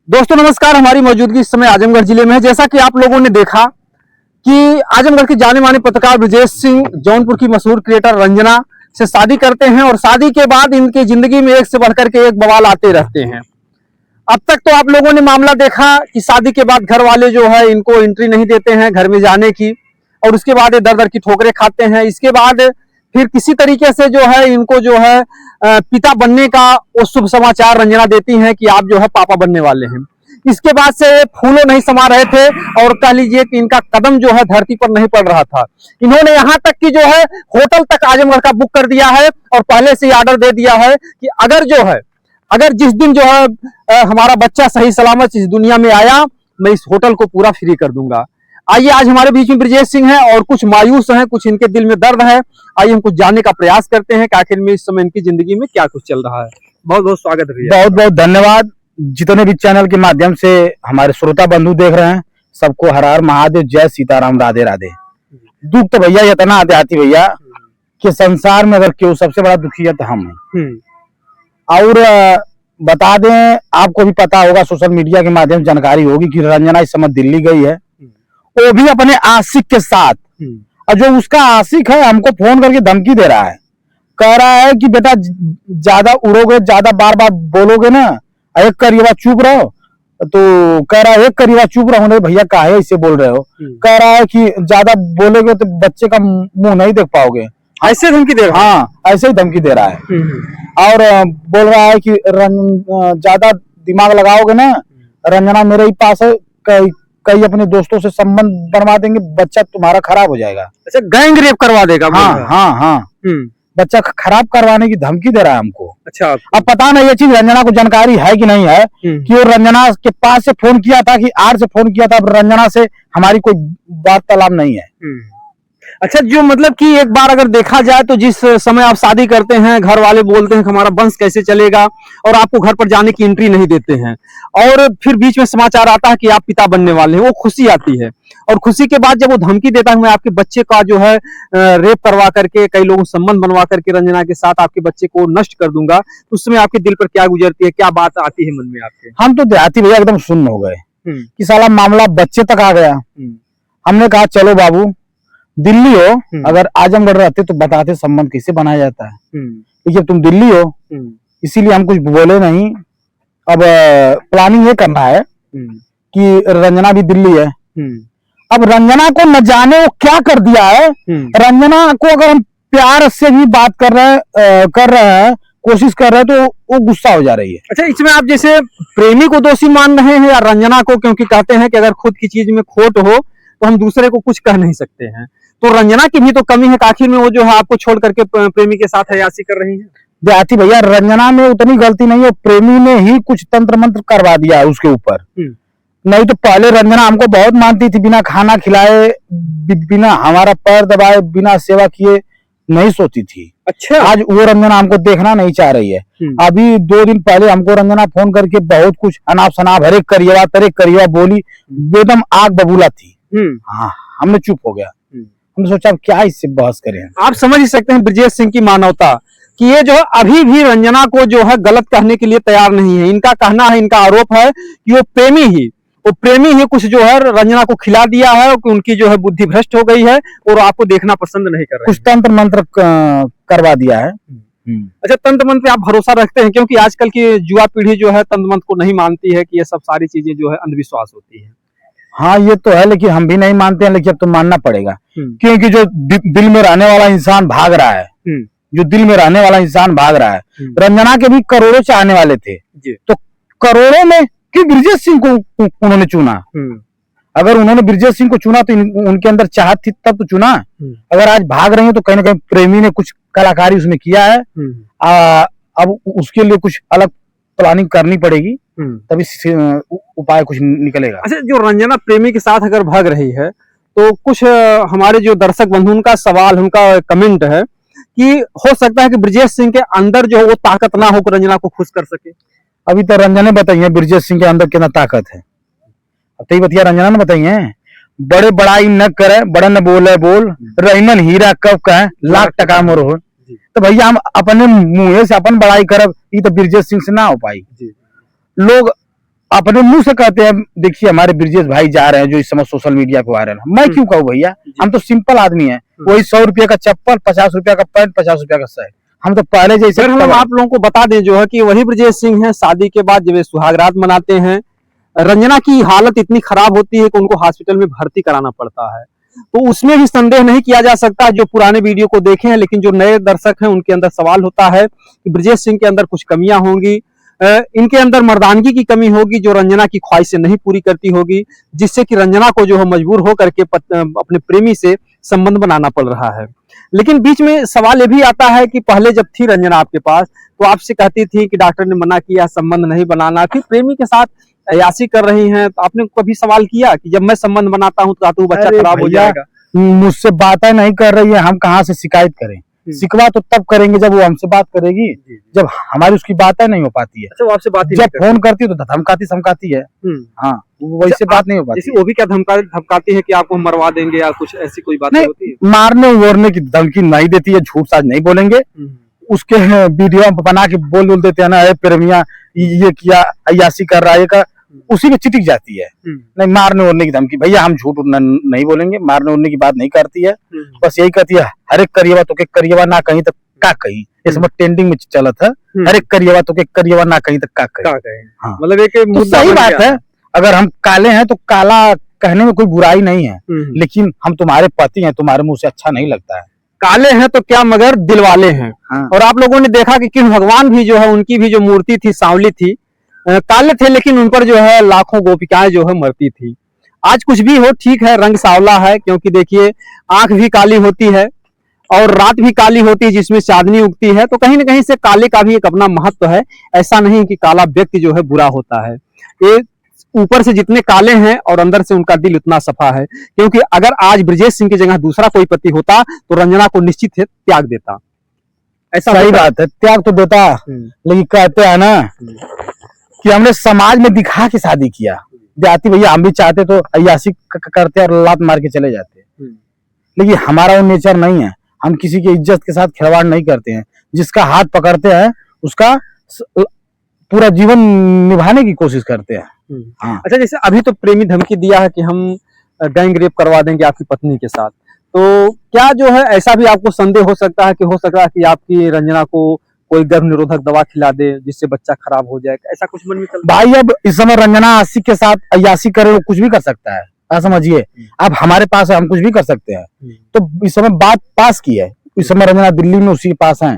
दोस्तों नमस्कार। हमारी मौजूदगी इस समय आजमगढ़ जिले में है। जैसा कि आप लोगों ने देखा कि आजमगढ़ के जाने माने पत्रकार ब्रजेश सिंह जौनपुर की मशहूर क्रिएटर रंजना से शादी करते हैं और शादी के बाद इनकी जिंदगी में एक से बढ़कर के एक बवाल आते रहते हैं। अब तक तो आप लोगों ने मामला देखा कि शादी के बाद घर वाले जो है इनको एंट्री नहीं देते हैं घर में जाने की, और उसके बाद ये दर दर की ठोकरें खाते हैं। इसके बाद फिर किसी तरीके से जो है इनको जो है पिता बनने का वो शुभ समाचार रंजना देती हैं कि आप जो है पापा बनने वाले हैं। इसके बाद से फूलों नहीं समा रहे थे और कह लीजिए कि इनका कदम जो है धरती पर नहीं पड़ रहा था। इन्होंने यहाँ तक कि जो है होटल तक आजमगढ़ का बुक कर दिया है और पहले से ही ऑर्डर दे दिया है कि अगर जिस दिन जो है हमारा बच्चा सही सलामत इस दुनिया में आया, मैं इस होटल को पूरा फ्री कर दूंगा। आइए, आज हमारे बीच में ब्रजेश सिंह हैं और कुछ मायूस हैं, कुछ इनके दिल में दर्द है। आइए हम कुछ जानने का प्रयास करते हैं कि आखिर में इस समय इनकी जिंदगी में क्या कुछ चल रहा है। बहुत बहुत स्वागत है। बहुत बहुत धन्यवाद। जितने भी चैनल के माध्यम से हमारे श्रोता बंधु देख रहे हैं, सबको हर हर महादेव, जय सीताराम, राधे राधे। दुख तो भैया इतना आते भैया कि संसार में अगर क्यों सबसे बड़ा दुखी है तो हम हैं। और बता दें, आपको भी पता होगा, सोशल मीडिया के माध्यम से जानकारी होगी कि रंजना इस समय दिल्ली गई है, वो भी अपने आशिक के साथ। और जो उसका आशिक है हमको फोन करके धमकी दे रहा है, कह रहा है कि बेटा ज्यादा उड़ोगे, ज्यादा बार बार बोलोगे ना, एक करीबा चुप रहो। तो कह रहा है एक करीबा चुप रहो। नहीं भैया काहे इसे बोल रहे हो? कह रहा है कि ज्यादा बोलोगे तो बच्चे का मुंह नहीं देख पाओगे। ऐसे धमकी दे रहा है? हाँ, ऐसे ही धमकी दे रहा है। और बोल रहा है कि ज्यादा दिमाग लगाओगे ना, रंजना मेरे ही पास है, कई अपने दोस्तों से संबंध बनवा देंगे, बच्चा तुम्हारा खराब हो जाएगा। अच्छा, गैंग रेप करवा देगा? हाँ। बच्चा खराब करवाने की धमकी दे रहा है हमको। अच्छा, अब पता नहीं ये चीज रंजना को जानकारी है कि नहीं है कि वो रंजना के पास से फोन किया था कि आर से फोन किया था। रंजना से हमारी कोई वार्तालाप नहीं है। अच्छा, जो मतलब कि एक बार अगर देखा जाए तो जिस समय आप शादी करते हैं घर वाले बोलते हैं कि हमारा वंश कैसे चलेगा, और आपको घर पर जाने की एंट्री नहीं देते हैं, और फिर बीच में समाचार आता है कि आप पिता बनने वाले हैं, वो खुशी आती है। और खुशी के बाद जब वो धमकी देता है मैं आपके बच्चे का जो है रेप करवा करके, कई लोगों संबंध बनवा करके रंजना के साथ आपके बच्चे को नष्ट कर दूंगा, तो उस समय आपके दिल पर क्या गुजरती है, क्या बात आती है मन में आपके? हम तो देहाती भैया एकदम सुन्न हो गए कि साला मामला बच्चे तक आ गया। हमने कहा चलो बाबू, दिल्ली हो, अगर आजमगढ़ रहते तो बताते संबंध कैसे बनाया जाता है। देखिए तुम दिल्ली हो, इसीलिए हम कुछ बोले नहीं। अब प्लानिंग ये करना है कि रंजना भी दिल्ली है। अब रंजना को न जाने वो क्या कर दिया है। रंजना को अगर हम प्यार से भी बात कर रहे हैं, कोशिश कर रहे हैं, तो वो गुस्सा हो जा रही है। अच्छा, इसमें आप जैसे प्रेमी को दोषी मान रहे हैं या रंजना को? क्योंकि कहते हैं कि अगर खुद की चीज में खोट हो तो हम दूसरे को कुछ कह नहीं सकते हैं, तो रंजना की भी तो कमी है। आखिर में वो जो है आपको छोड़ करके प्रेमी के साथ अयाशी कर रही है। देहाती भैया, रंजना में उतनी गलती नहीं है, प्रेमी ने ही कुछ तंत्र मंत्र करवा दिया है उसके ऊपर। नहीं तो पहले रंजना हमको बहुत मानती थी, बिना खाना खिलाए, बिना हमारा पैर दबाए, बिना सेवा किए नहीं सोती थी। अच्छा, आज वो रंजना हमको देखना नहीं चाह रही है। अभी 2 दिन पहले हमको रंजना फोन करके बहुत कुछ अनाप शनाप हरेक करिएवा बोली, एकदम आग बबूला थी। हाँ, हमने चुप हो गया। हमने सोचा अब क्या इससे बहस करें। आप समझ ही सकते हैं ब्रजेश सिंह की मानवता, कि ये जो है अभी भी रंजना को जो है गलत कहने के लिए तैयार नहीं है। इनका कहना है, इनका आरोप है कि वो प्रेमी ही कुछ जो है रंजना को खिला दिया है, कि उनकी जो है बुद्धि भ्रष्ट हो गई है और आपको देखना पसंद नहीं कर रहे, कुछ तंत्र मंत्र करवा दिया है। अच्छा, तंत्र मंत्र पे आप भरोसा रखते हैं? क्योंकि आजकल की युवा पीढ़ी जो है तंत्र मंत्र को नहीं मानती है, कि ये सब सारी चीजें जो है अंधविश्वास होती है। हाँ, ये तो है, लेकिन हम भी नहीं मानते हैं, लेकिन अब तो मानना पड़ेगा। क्योंकि जो दिल में रहने वाला इंसान भाग रहा है, रंजना के भी करोड़ों चाहने वाले थे, तो करोड़ों में कि ब्रजेश सिंह को उन्होंने चुना। अगर उन्होंने ब्रजेश सिंह को चुना तो उनके अंदर चाहत थी तब तो चुना। अगर आज भाग रहे हैं तो कहीं ना कहीं प्रेमी ने कुछ कलाकारी उसमें किया है। अब उसके लिए कुछ अलग प्लानिंग करनी पड़ेगी, तभी उपाय कुछ निकलेगा। अच्छा, जो रंजना प्रेमी के साथ अगर भाग रही है तो कुछ हमारे जो दर्शक बंधु, उनका सवाल, उनका कमेंट है कि हो सकता है कि ब्रजेश सिंह के अंदर जो है वो ताकत ना हो कि रंजना को खुश कर सके। अभी तो रंजना ने बताइए ब्रजेश सिंह के अंदर कितना ताकत है। अब तो बतिया रंजना ने बताइए, बड़े बड़ाई न करे, बड़ा न बोले बोल, रहीमन हीरा कब कहे, लाख टका मोर हो। तो भैया हम अपने मुंह से अपन बड़ाई करब, ये तो ब्रजेश सिंह से ना हो पाई। लोग अपने मुंह से कहते हैं, देखिए हमारे ब्रिजेश भाई जा रहे हैं जो इस समय सोशल मीडिया पे वायरल है, मैं क्यों कहूँ भैया, हम तो सिंपल आदमी हैं, वही 100 रुपये का चप्पल, 50 रुपया का पैंट, 50 रुपया का शर्ट, हम तो पहले जैसे। फिर हम आप लोगों को बता दें जो है कि वही ब्रजेश सिंह हैं, शादी के बाद जब ये सुहागरात मनाते हैं, रंजना की हालत इतनी खराब होती है कि उनको हॉस्पिटल में भर्ती कराना पड़ता है। तो उसमें भी संदेह नहीं किया जा सकता, जो पुराने वीडियो को देखे हैं, लेकिन जो नए दर्शक हैं उनके अंदर सवाल होता है कि ब्रजेश सिंह के अंदर कुछ कमियां होंगी, इनके अंदर मर्दानगी की कमी होगी जो रंजना की ख्वाहिशें नहीं पूरी करती होगी, जिससे कि रंजना को जो है मजबूर हो करके अपने प्रेमी से संबंध बनाना पड़ रहा है। लेकिन बीच में सवाल ये भी आता है कि पहले जब थी रंजना आपके पास तो आपसे कहती थी कि डॉक्टर ने मना किया, संबंध नहीं बनाना, फिर प्रेमी के साथ अयासी कर रही हैं, तो आपने कभी सवाल किया कि जब मैं संबंध बनाता हूं तो बच्चा खराब हो जाएगा? मुझसे बातें नहीं कर रही है, हम कहाँ से शिकायत करें? शिकवा तो तब करेंगे जब वो हमसे बात करेगी, जब हमारी उसकी बातें नहीं हो पाती है। अच्छा, वो आपसे बात जब फोन करती है तो धमकाती समकाती है। हाँ, वैसे बात नहीं हो पाती। वो भी क्या धमकाती है कि आपको मरवा देंगे या कुछ ऐसी कोई बात होती है? मारने वोरने की धमकी नहीं देती है, झूठ साज नहीं बोलेंगे। उसके वीडियो बना के बोल देते हैं ना, प्रेमिया ये किया, अयासी कर रहा है, उसी में चिटिक जाती है। नहीं, मारने वरने की धमकी, भैया हम झूठ नहीं बोलेंगे, मारने वरने की बात नहीं करती है, बस यही कहती है हर एक करिएवा तो के करिएवा ना कहीं तक का कहीं, इस समय ट्रेंडिंग में चलत है, हर एक करिएवा तो के करिएवा ना कहीं तक का कहीं। हाँ, मतलब एक तो सही बात है, अगर हम काले हैं तो काला कहने में कोई बुराई नहीं है, लेकिन हम तुम्हारे पति हैं, तुम्हारे मुंह से अच्छा नहीं लगता है। काले हैं तो क्या मगर दिल वाले हैं। हाँ। और आप लोगों ने देखा कि कृष्ण भगवान भी जो है, उनकी भी जो मूर्ति थी सांवली थी, काले थे, लेकिन उन पर जो है लाखों गोपिकाएं जो है मरती थी। आज कुछ भी हो, ठीक है, रंग सांवला है, क्योंकि देखिए आंख भी काली होती है और रात भी काली होती है जिसमें चांदनी उगती है, तो कहीं ना कहीं से काले का भी एक अपना महत्व है। ऐसा नहीं कि काला व्यक्ति जो है बुरा होता है, ये ऊपर से जितने काले हैं और अंदर से उनका दिल उतना सफा है, क्योंकि अगर आज ब्रजेश सिंह की जगह दूसरा कोई पति होता तो रंजना को निश्चित है त्याग देता। ऐसा सही बात है, त्याग तो देता, लेकिन कहते हैं ना कि हमने समाज में दिखा के शादी किया। जाती भैया हम भी चाहते तो अयासी करते और लात मार के चले जाते, लेकिन हमारा वो नेचर नहीं है, हम किसी की इज्जत के साथ खिलवाड़ नहीं करते हैं। जिसका हाथ पकड़ते हैं उसका पूरा जीवन निभाने की कोशिश करते हैं। हाँ। अच्छा, जैसे अभी तो प्रेमी धमकी दिया है कि हम गैंग रेप करवा देंगे आपकी पत्नी के साथ, तो क्या जो है ऐसा भी आपको संदेह हो सकता है कि आपकी रंजना को कोई गर्भ निरोधक दवा खिला दे जिससे बच्चा खराब हो जाए, ऐसा कुछ मन में चल? भाई अब इस समय रंजना आशिक के साथ अयासी करे, वो कुछ भी कर सकता है, समझिए। अब हमारे पास है, हम कुछ भी कर सकते हैं। तो इस समय बात पास की है, इस समय रंजना दिल्ली में उसी के पास है,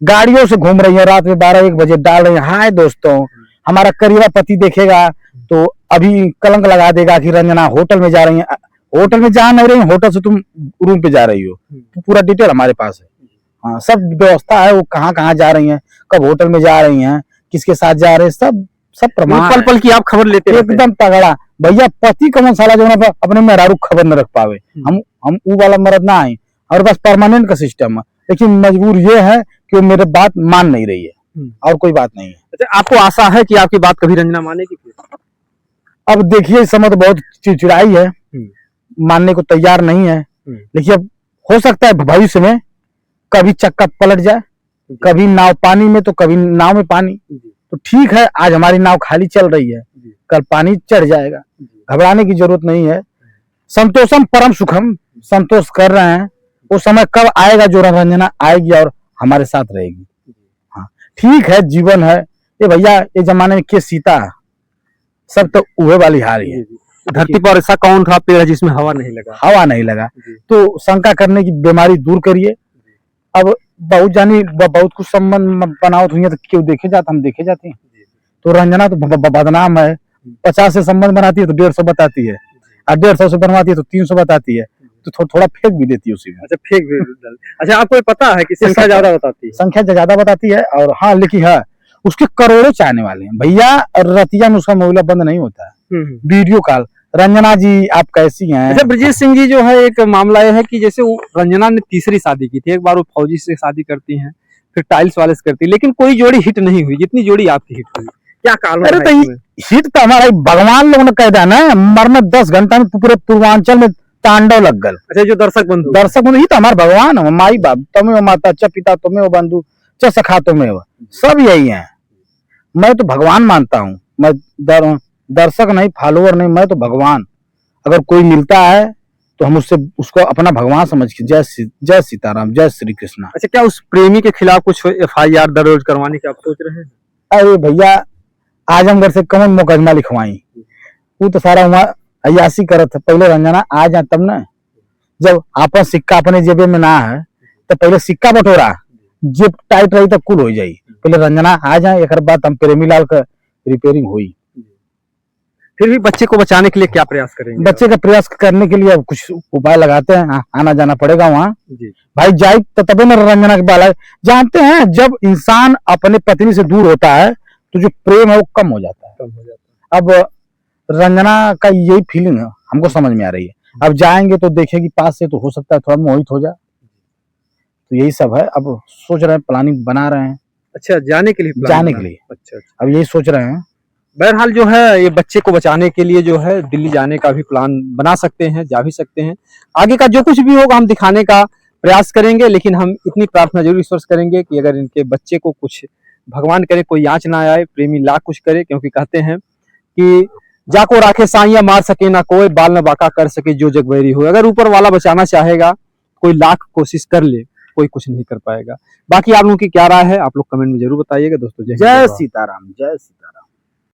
गाड़ियों से घूम रही है, रात में 12-1 बजे डाल रही है। हाय दोस्तों, हमारा करीबा पति देखेगा तो अभी कलंक लगा देगा कि रंजना होटल में जा रही है। होटल में जा नहीं रही, होटल से तुम रूम पे जा रही हो, तो पूरा डिटेल हमारे पास है। हाँ, सब व्यवस्था है, वो कहाँ कहाँ जा रही हैं, कब होटल में जा रही हैं, किसके साथ जा रहे हैं, सब प्रमाण, पल पल की आप खबर लेते हैं एकदम तगड़ा। भैया पति का मसाला जो है अपने मेहरारू खबर न रख पावे, हम वो वाला मर्द ना आए, और बस परमानेंट का सिस्टम है, लेकिन मजबूर ये है कि वो मेरे बात मान नहीं रही है, और कोई बात नहीं है। अच्छा, आपको आशा है कि आपकी बात कभी रंजना मानेगी? अब देखिए इस समय तो बहुत चिड़चिड़ाई है, मानने को तैयार नहीं है, लेकिन अब हो सकता है भविष्य में कभी चक्का पलट जाए, कभी नाव पानी में तो कभी नाव में पानी। तो ठीक है, आज हमारी नाव खाली चल रही है, कल पानी चढ़ जाएगा, घबराने की जरूरत नहीं है। संतोषम परम सुखम, संतोष कर रहे हैं, वो समय कब आएगा जो रंजना आएगी और हमारे साथ रहेगी। हाँ ठीक है, जीवन है ये भैया, ये जमाने में के सीता सब तो उहे वाली हाल ही है। धरती पर ऐसा कौन था पेड़ जिसमें हवा नहीं लगा, तो शंका करने की बीमारी दूर करिए। अब बहुत कुछ संबंध बनावट हुई है तो क्यों देखे जाते, हम देखे जाते हैं। तो रंजना तो बदनाम है, 50 से संबंध बनाती है तो 150 बताती है, और 150 से बनवाती है तो 300 बताती है, तो थोड़ा फेक भी देती है उसी में। अच्छा, फेक भी। अच्छा, आपको पता है कि संख्या ज्यादा बताती है, और हाँ लेकिन है उसके करोड़ों चाहने वाले हैं भैया। रतिया में उसका मोबाइल बंद नहीं होता है, वीडियो कॉल, रंजना जी आप कैसी हैं। अच्छा, ब्रजेश सिंह जी जो है, एक मामला यह है कि जैसे वो रंजना ने तीसरी शादी की थी, एक बार वो फौजी से शादी करती हैं, फिर टाइल्स वाले से करती है, लेकिन कोई जोड़ी हिट नहीं हुई जितनी जोड़ी आपकी हिट हुई, क्या कारण? अरे तो हिट तो हमारा भगवान लोग ने कह दिया ना, मरने 10 घंटा में पूरे पूर्वांचल में तांडव लग गल। अच्छा, जो दर्शक बंधु ही तो हमारे भगवान है, माई बाप तुम्हें माता च पिता तुम्हें बंधु च सखा तुम्हें, सब यही है। मैं तो भगवान मानता हूँ, मैं दर्शक नहीं, फॉलोअर नहीं, मैं तो भगवान। अगर कोई मिलता है तो हम उसको अपना भगवान समझ के जय सीताराम, जय श्री कृष्णा। अच्छा, क्या उस प्रेमी के खिलाफ कुछ FIR दर्ज करवाने की आप सोच रहे हैं? अरे भैया, आजमगढ़ से कौन मुकदमा लिखवाई? वो तो सारा वहाँ अयासी करत है। पहले रंजना आ जाए तब ना। जब आपन सिक्का अपने जेबे में ना है तो पहले सिक्का बटोरा, जेब टाइट रही तो कुल हो जाई। पहले रंजना आ जाए, एक बाद हम प्रेमी लाल का रिपेयरिंग हुई। फिर भी बच्चे को बचाने के लिए क्या प्रयास करेंगे? बच्चे का प्रयास करने के लिए अब कुछ उपाय लगाते हैं, आना जाना पड़ेगा वहाँ। जी। भाई जाए तो तबे न रंजना के बाल। जानते हैं, जब इंसान अपने पत्नी से दूर होता है तो जो प्रेम है वो कम हो जाता है। अब रंजना का यही फीलिंग हमको समझ में आ रही है। अब जाएंगे तो देखेगी पास से, तो हो सकता है थोड़ा मोहित हो जाए। तो यही सब है। अब सोच रहे हैं, प्लानिंग बना रहे हैं। अच्छा, जाने के लिए जाने के लिए। अच्छा। अब यही सोच रहे हैं। बहरहाल जो है, ये बच्चे को बचाने के लिए जो है दिल्ली जाने का भी प्लान बना सकते हैं, जा भी सकते हैं। आगे का जो कुछ भी होगा हम दिखाने का प्रयास करेंगे, लेकिन हम इतनी प्रार्थना जरूर ईश्वर से करेंगे कि अगर इनके बच्चे को कुछ भगवान करे, कोई आंच ना आए, प्रेमी लाख कुछ करे। क्योंकि कहते हैं कि जाको राखे साइया, मार सके ना कोई, बाल न बाका कर सके जो जग बैरी हो। अगर ऊपर वाला बचाना चाहेगा, कोई लाख कोशिश कर ले, कोई कुछ नहीं कर पाएगा। बाकी आप लोगों की क्या राय है, आप लोग कमेंट में जरूर बताइएगा दोस्तों। जय सीताराम, जय सीताराम।